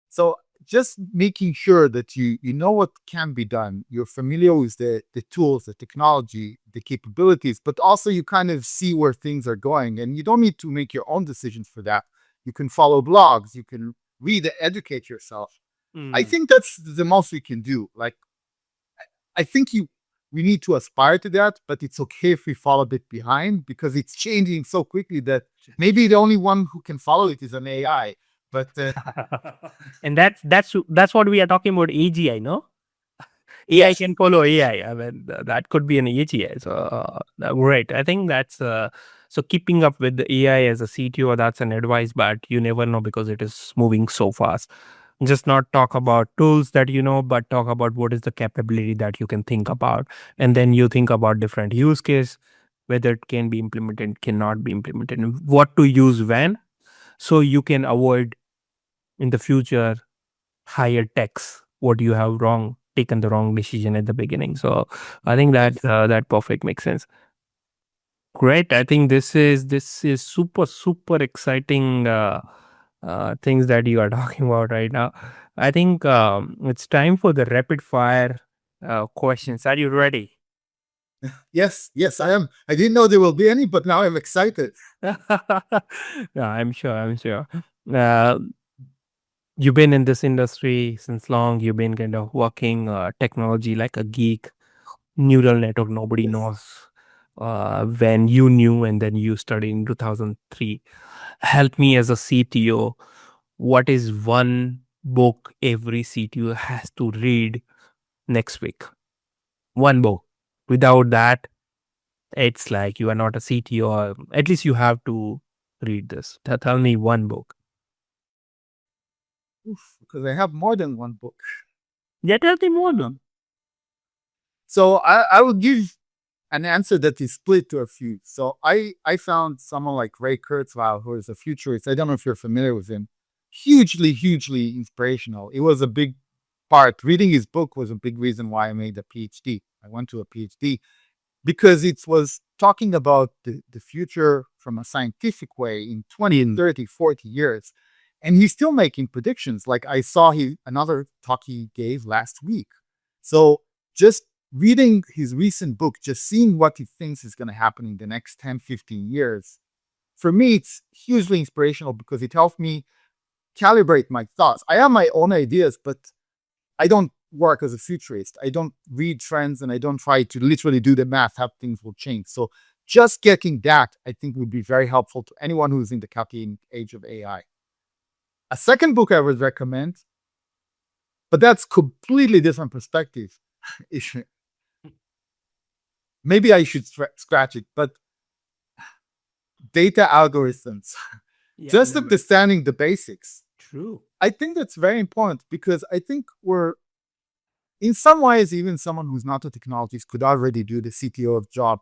So just making sure that you know what can be done, you're familiar with the tools, the technology, the capabilities, but also you kind of see where things are going. And you don't need to make your own decisions for that. You can follow blogs, you can read, educate yourself. I think that's the most we can do. Like, I think we need to aspire to that, but it's okay if we fall a bit behind because it's changing so quickly that maybe the only one who can follow it is an AI. But And that's what we are talking about, AGI, no? AI yes, can follow AI. I mean, that could be an AGI. So, great. I think that's so keeping up with the AI as a CTO, that's an advice, but you never know because it is moving so fast. Just not talk about tools that you know, but talk about what is the capability that you can think about. And then you think about different use case, whether it can be implemented, cannot be implemented, and what to use when, so you can avoid in the future higher tax what you have wrong taken the wrong decision at the beginning. So I think that yes, that perfect makes sense. Great. I think this is super exciting things that you are talking about right now. I think it's time for the rapid fire questions. Are you ready? yes, yes, I am. I didn't know there will be any, but now I'm excited. Yeah, I'm sure. I'm sure. Uh, you've been in this industry since long. You've been kind of working technology like a geek. Neural network nobody Yes. knows when you knew, and then you studied in 2003. Help me as a CTO. What is one book every CTO has to read next week? One book. Without that, it's like you are not a CTO. Or at least you have to read this. Tell me one book. Oof, because I have more than one book. Yeah, tell me one. So I will give an answer that is split to a few. So I found someone like Ray Kurzweil, who is a futurist. I don't know if you're familiar with him. Hugely inspirational. It was a big part. Reading his book was a big reason why I made a PhD. I went to a PhD because it was talking about the future from a scientific way in 20, 30, 40 years. And he's still making predictions. Like I saw another talk he gave last week. So just reading his recent book, just seeing what he thinks is going to happen in the next 10, 15 years, for me, it's hugely inspirational because it helps me calibrate my thoughts. I have my own ideas, but I don't work as a futurist. I don't read trends and I don't try to literally do the math how things will change. So just getting that, I think, would be very helpful to anyone who's in the cutting age of AI. A second book I would recommend, but that's completely different perspective. Maybe I should scratch it, but data algorithms, Yeah, just never. understanding the basics. True. I think that's very important because I think we're, in some ways, even someone who's not a technologist could already do the CTO of job.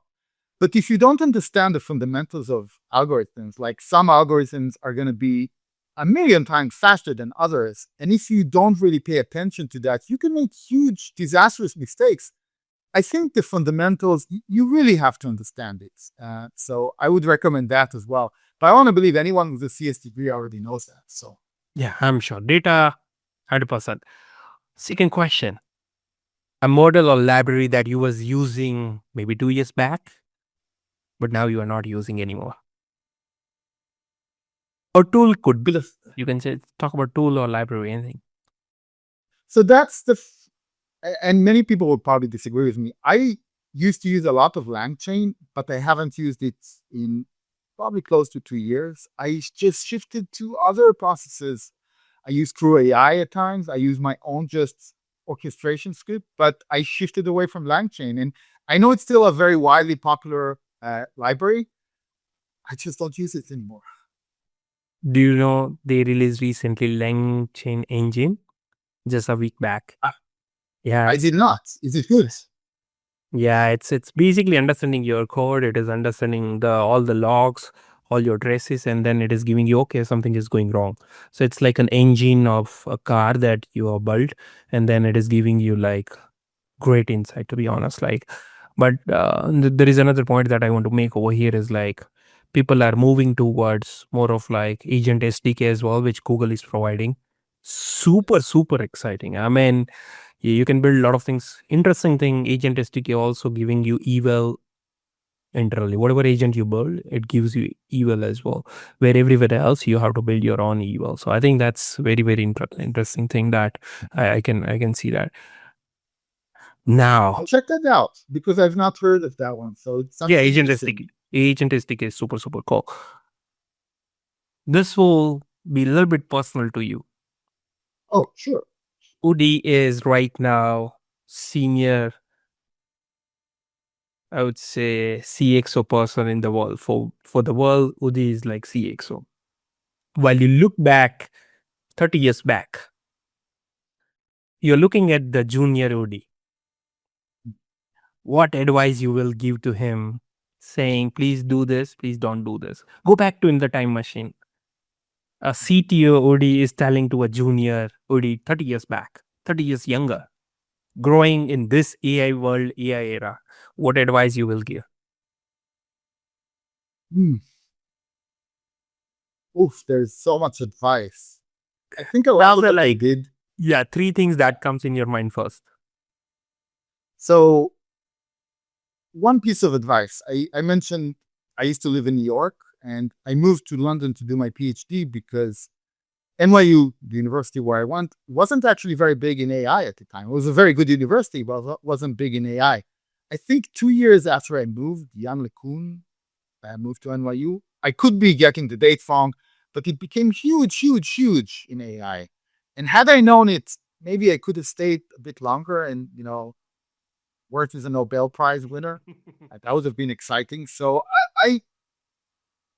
But if you don't understand the fundamentals of algorithms, like some algorithms are going to be a million times faster than others. And if you don't really pay attention to that, you can make huge, disastrous mistakes. I think the fundamentals, you really have to understand it. So I would recommend that as well. But I want to believe anyone with a CS degree already knows that. So Yeah, I'm sure. Data, 100%. Second question. A model or library that you was using maybe 2 years back, but now you are not using anymore. Or tool could be. You can say talk about tool or library, anything. so that's and many people will probably disagree with me. I used to use a lot of LangChain, but I haven't used it in probably close to 2 years. I just shifted to other processes. I use True AI at times. I use my own just orchestration script, but I shifted away from LangChain. And I know it's still a very widely popular library. I just don't use it anymore. Do you know they released recently LangChain engine just a week back? Yeah, I did not. Is it good? yeah, it's basically understanding your code. It is understanding all the logs, all your traces, and then it is giving you, okay, something is going wrong. So it's like an engine of a car that you have built, and then it is giving you like great insight, to be honest. Like, but there is another point that I want to make over here is like people are moving towards more of like agent SDK as well, which Google is providing. Super exciting. I mean, you can build a lot of things. Interesting thing, agent SDK also giving you eval internally. Whatever agent you build, it gives you eval as well. Where everywhere else you have to build your own eval. So I think that's very interesting thing that I can see that. Now, I'll check that out because I've not heard of that one. So it sounds yeah, agent interesting. SDK. Agent SDK is super cool. This will be a little bit personal to you. Oh, sure. Udi is right now senior, I would say, CXO person in the world. For the world, Udi is like CXO. While you look back 30 years back, you're looking at the junior Udi. What advice you will give to him saying, please do this, please don't do this. Go back to in the time machine. A CTO Udi is telling to a junior Udi 30 years back, 30 years younger, growing in this AI world, AI era. What advice you will give? Hmm. Oof, there's so much advice. I think a lot of what I did. Yeah, three things that comes in your mind first. So one piece of advice, I mentioned I used to live in New York and I moved to London to do my PhD because NYU, the university where I went, wasn't actually very big in AI at the time. It was a very good university, but it wasn't big in AI. I think 2 years after I moved, Jan LeCun moved to NYU. I could be getting the date wrong, but it became huge in AI. And had I known it, maybe I could have stayed a bit longer and, worked as a Nobel Prize winner. That would have been exciting. So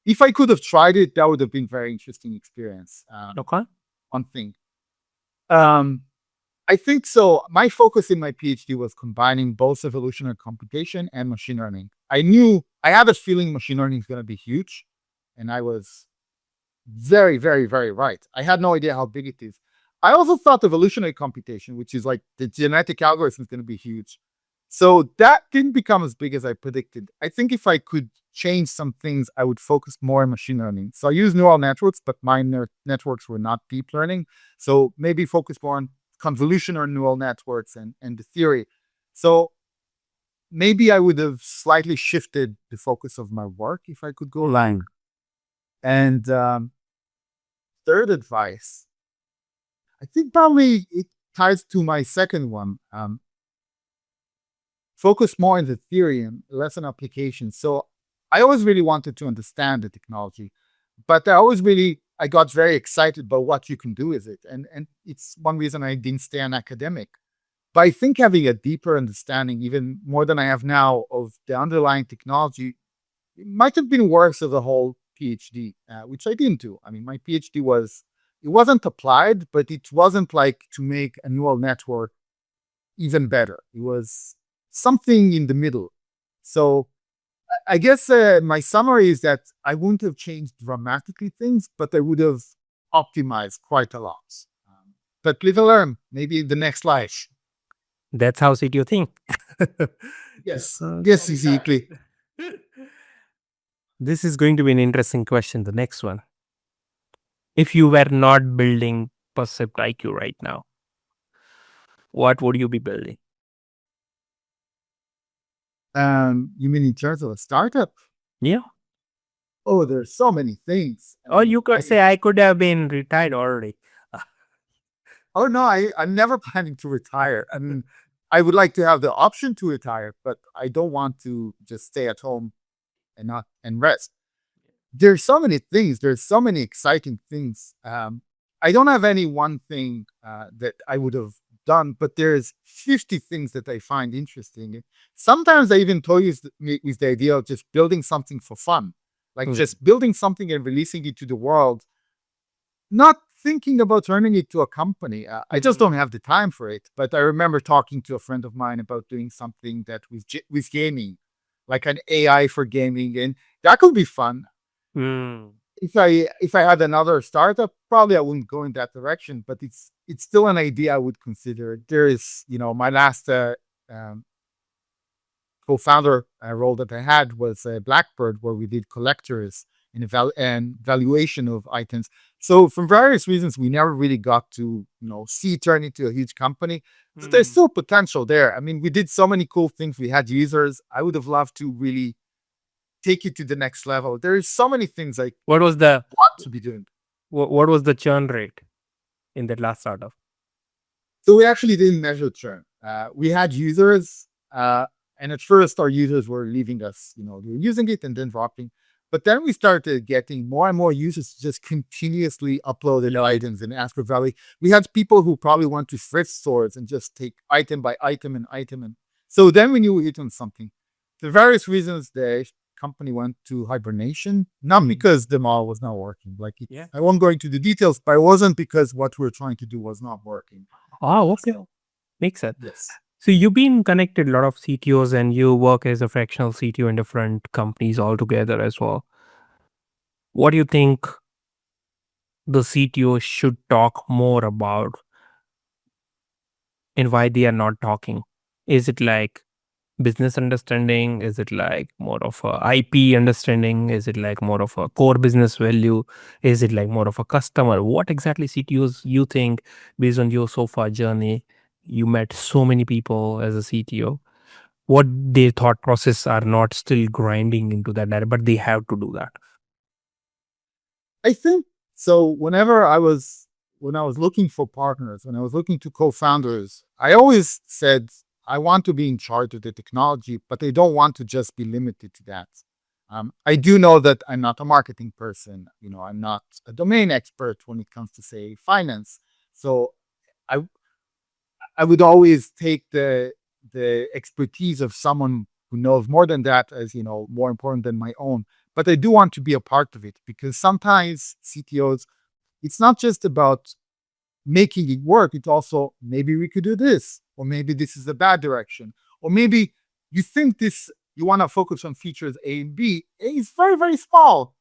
if I could have tried it, that would have been very interesting experience. Okay. One thing. I think so. My focus in my PhD was combining both evolutionary computation and machine learning. I had a feeling machine learning is going to be huge, and I was very right. I had no idea how big it is. I also thought evolutionary computation, which is like the genetic algorithm, is going to be huge. So that didn't become as big as I predicted. I think if I could change some things, I would focus more on machine learning. So I use neural networks, but my networks were not deep learning. So maybe focus more on convolutional neural networks and the theory. So maybe I would have slightly shifted the focus of my work if I could go line. And third advice, I think probably it ties to my second one. Focus more on the theory and less on application. So I always really wanted to understand the technology, but I got very excited about what you can do with it. And it's one reason I didn't stay an academic. But I think having a deeper understanding, even more than I have now, of the underlying technology, it might have been worse of the whole PhD, which I didn't do. I mean, my PhD it wasn't applied, but it wasn't like to make a neural network even better. It was something in the middle. So I guess my summary is that I wouldn't have changed dramatically things, but I would have optimized quite a lot. But live and learn, maybe in the next life. That's how CTO think. Yes, yes, exactly. This is going to be an interesting question. The next one. If you were not building Percept IQ right now, what would you be building? You mean in terms of a startup? Yeah. Oh, there's so many things. Or you could say I could have been retired already. Oh no, I'm never planning to retire. I mean, I would like to have the option to retire, but I don't want to just stay at home and rest. There's so many things. There's so many exciting things. I don't have any one thing that I would have done, but there's 50 things that I find interesting. Sometimes I even toy with the idea of just building something for fun, like just building something and releasing it to the world not thinking about turning it to a company. I just don't have the time for it. But I remember talking to a friend of mine about doing something that with gaming, like an AI for gaming, and that could be fun. Mm. If I had another startup, probably I wouldn't go in that direction. But it's still an idea I would consider. There is, my last um, co-founder role that I had was Blackbird, where we did collectors and valuation of items. So from various reasons, we never really got to, see it turn into a huge company. So there's still potential there. I mean, we did so many cool things. We had users. I would have loved to really take it to the next level. There's so many things I What was the want to be doing. what was the churn rate in that last startup? So we actually didn't measure churn. We had users, and at first our users were leaving us. They were using it and then dropping. But then we started getting more and more users to just continuously upload their items and ask for value. We had people who probably went to thrift stores and just take item by item and item. And so then we knew we hit on something. For various reasons, the company went to hibernation, not because the model was not working. I won't go into the details, but it wasn't because what we were trying to do was not working. Oh, okay. Makes sense. Yes. So you've been connected a lot of CTOs and you work as a fractional CTO in different companies altogether as well. What do you think the CTO should talk more about and why they are not talking? Is it like business understanding? Is it like more of a IP understanding? Is it like more of a core business value? Is it like more of a customer? What exactly CTOs you think, based on your so far journey, you met so many people as a CTO, what their thought process are not still grinding into that, but they have to do that? I think so. When I was looking for partners, when I was looking to co-founders, I always said I want to be in charge of the technology, but I don't want to just be limited to that. I do know that I'm not a marketing person. I'm not a domain expert when it comes to, say, finance. So I I would always take the expertise of someone who knows more than that as, more important than my own. But I do want to be a part of it, because sometimes CTOs, it's not just about making it work. It's also, maybe we could do this, or maybe this is a bad direction, or maybe you think you want to focus on features A and B. A is very, very small.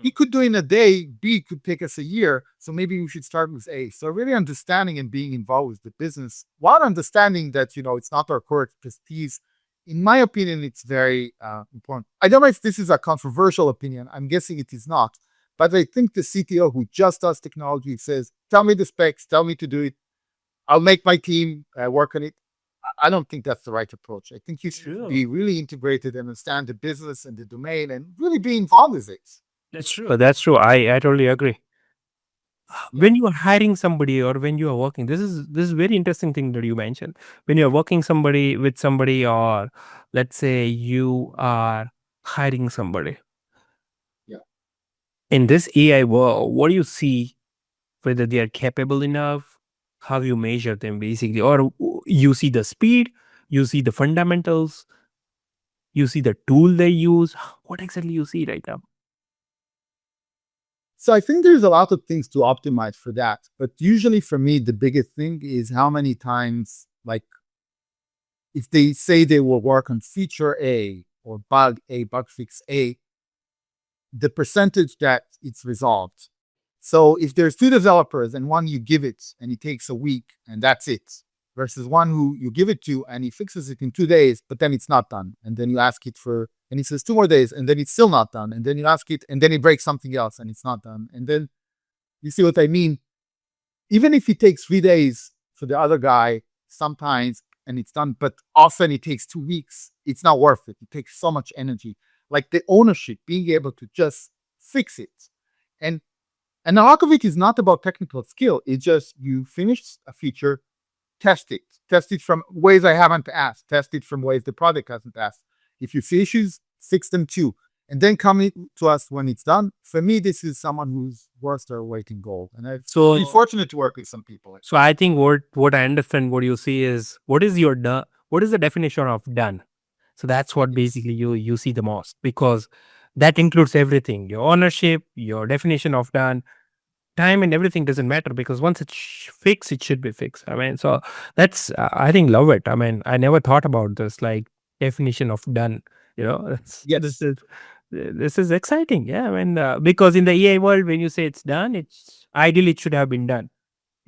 B could do in a day, B could take us a year. So maybe we should start with A. So really understanding and being involved with the business, while understanding that, it's not our core expertise. In my opinion, it's very important. I don't know if this is a controversial opinion. I'm guessing it is not. But I think the CTO who just does technology says, tell me the specs, tell me to do it. I'll make my team work on it. I don't think that's the right approach. I think you should be really integrated and understand the business and the domain and really be involved with it. That's true. That's true. I totally agree. When you are hiring somebody or when you are working, this is very interesting thing that you mentioned. When you're working with somebody, or let's say you are hiring somebody Yeah. in this AI world, what do you see, whether they are capable enough, how you measure them basically, or you see the speed, you see the fundamentals, you see the tool they use, what exactly you see right now? So I think there's a lot of things to optimize for that. But usually for me, the biggest thing is how many times, like, if they say they will work on feature A or bug A, bug fix A, the percentage that it's resolved. So if there's two developers and one you give it and it takes a week and that's it, versus one who you give it to and he fixes it in 2 days, but then it's not done. And then you ask it and he says 2 more days and then it's still not done. And then you ask it and then it breaks something else and it's not done. And then you see what I mean? Even if it takes 3 days for the other guy, sometimes, and it's done, but often it takes 2 weeks, it's not worth it. It takes so much energy. Like the ownership, being able to just fix it. And a lot of it is not about technical skill. It's just you finish a feature, test it from ways I haven't asked, test it from ways the product hasn't asked. If you see issues, fix them too. And then come to us when it's done. For me, this is someone who's worth their weight in gold. And I've been fortunate to work with some people. So I think what I understand, what you see is, what is the definition of done? So that's what basically you see the most, because that includes everything: your ownership, your definition of done, time and everything doesn't matter, because once it's fixed, it should be fixed. I mean, so that's I think love it. I mean, I never thought about this like definition of done. Yes. This is exciting. Yeah, I mean, because in the AI world, when you say it's done, it's ideally it should have been done.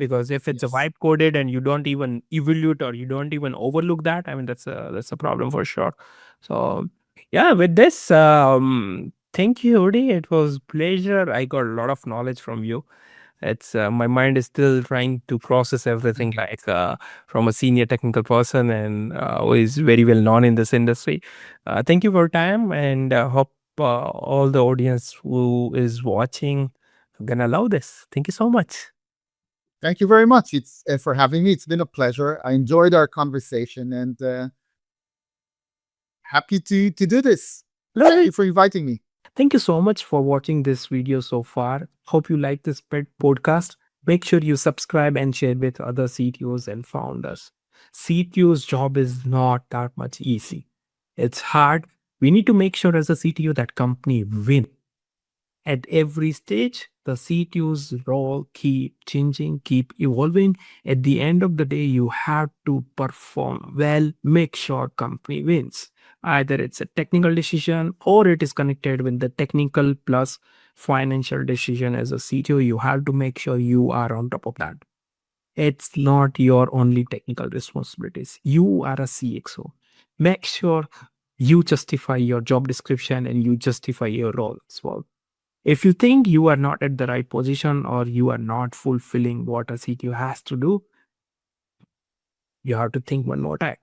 Because if it's a Yes. vibe coded and you don't even evaluate or you don't even overlook that, I mean, that's a problem for sure. So yeah, with this, thank you, Udi. It was pleasure. I got a lot of knowledge from you. It's my mind is still trying to process everything like from a senior technical person and who is very well known in this industry. Thank you for your time, and hope all the audience who is watching gonna love this. Thank you so much. Thank you very much. It's for having me. It's been a pleasure. I enjoyed our conversation and happy to do this. Thank you for inviting me. Thank you so much for watching this video so far. Hope you like this podcast. Make sure you subscribe and share with other CTOs and founders. CTO's job is not that much easy. It's hard. We need to make sure as a CTO that company win. At every stage, the CTO's role keep changing, keep evolving. At the end of the day, you have to perform well, make sure company wins. Either it's a technical decision or it is connected with the technical plus financial decision. As a CTO, you have to make sure you are on top of that. It's not your only technical responsibilities. You are a CXO. Make sure you justify your job description and you justify your role as well. If you think you are not at the right position or you are not fulfilling what a CTO has to do, you have to think one more time.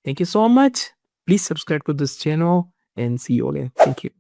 Thank you so much. Please subscribe to this channel and see you again. Thank you.